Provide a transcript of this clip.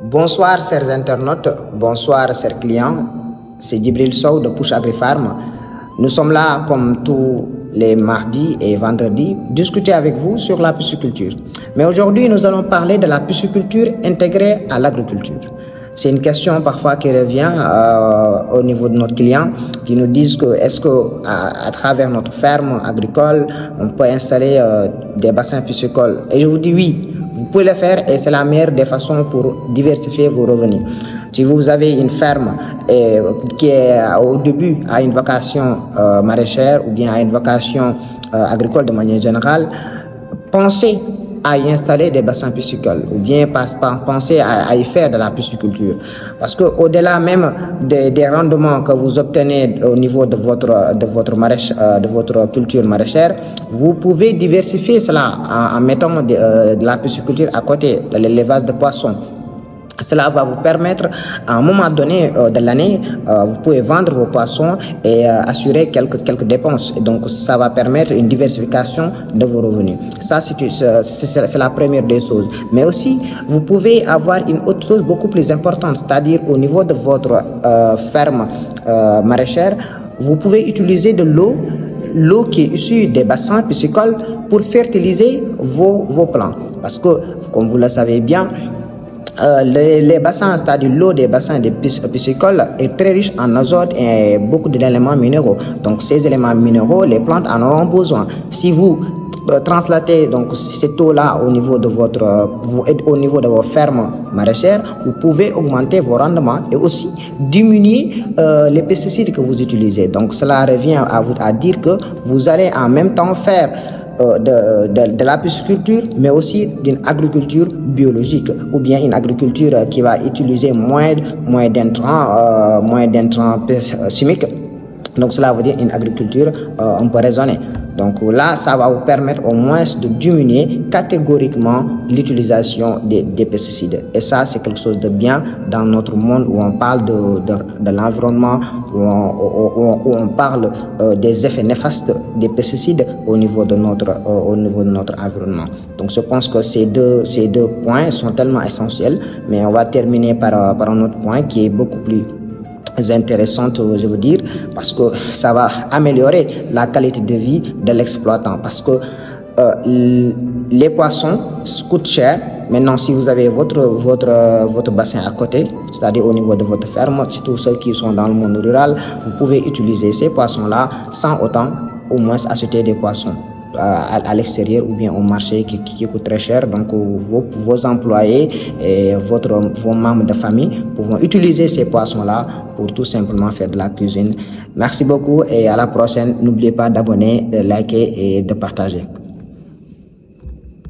Bonsoir chers internautes, bonsoir chers clients, c'est Djibril Sow de Push AgriFarm. Nous sommes là comme tous les mardis et vendredis, discuter avec vous sur la pisciculture. Mais aujourd'hui, nous allons parler de la pisciculture intégrée à l'agriculture. C'est une question parfois qui revient au niveau de nos clients qui nous disent que est-ce que à travers notre ferme agricole, on peut installer des bassins piscicoles. Et je vous dis oui. Vous pouvez le faire et c'est la meilleure des façons pour diversifier vos revenus. Si vous avez une ferme qui est au début à une vocation maraîchère ou bien à une vocation agricole de manière générale, pensez à y installer des bassins piscicoles ou bien pensez à y faire de la pisciculture. Parce qu'au-delà même des rendements que vous obtenez au niveau de votre culture maraîchère, vous pouvez diversifier cela en mettant de la pisciculture à côté de l'élevage de poissons. Cela va vous permettre, à un moment donné de l'année, vous pouvez vendre vos poissons et assurer quelques dépenses. Et donc, ça va permettre une diversification de vos revenus. Ça, c'est la première des choses. Mais aussi, vous pouvez avoir une autre chose beaucoup plus importante, c'est-à-dire au niveau de votre ferme maraîchère, vous pouvez utiliser de l'eau qui est issue des bassins piscicoles pour fertiliser vos plants. Parce que, comme vous le savez bien, les bassins, c'est-à-dire l'eau des bassins des piscicoles est très riche en azote et beaucoup d'éléments minéraux. Donc ces éléments minéraux, les plantes en auront besoin. Si vous translatez donc cette eau-là au niveau de vos fermes maraîchères, vous pouvez augmenter vos rendements et aussi diminuer les pesticides que vous utilisez. Donc cela revient à dire que vous allez en même temps faire de la pisciculture, mais aussi d'une agriculture biologique ou bien une agriculture qui va utiliser moins d'intrants chimiques. Donc cela veut dire une agriculture un peu raisonnée. Donc là, ça va vous permettre au moins de diminuer catégoriquement l'utilisation des pesticides. Et ça, c'est quelque chose de bien dans notre monde où on parle de l'environnement, où on parle des effets néfastes des pesticides au niveau de notre environnement. Donc je pense que ces deux points sont tellement essentiels. Mais on va terminer par un autre point qui est beaucoup plus intéressante, je veux dire, parce que ça va améliorer la qualité de vie de l'exploitant. Parce que les poissons coûtent cher. Maintenant, si vous avez votre bassin à côté, c'est-à-dire au niveau de votre ferme, surtout ceux qui sont dans le monde rural, vous pouvez utiliser ces poissons-là sans autant au moins acheter des poissons à l'extérieur ou bien au marché qui coûte très cher. Donc vos employés et vos membres de famille pourront utiliser ces poissons-là pour tout simplement faire de la cuisine. Merci beaucoup et à la prochaine. N'oubliez pas d'abonner, de liker et de partager.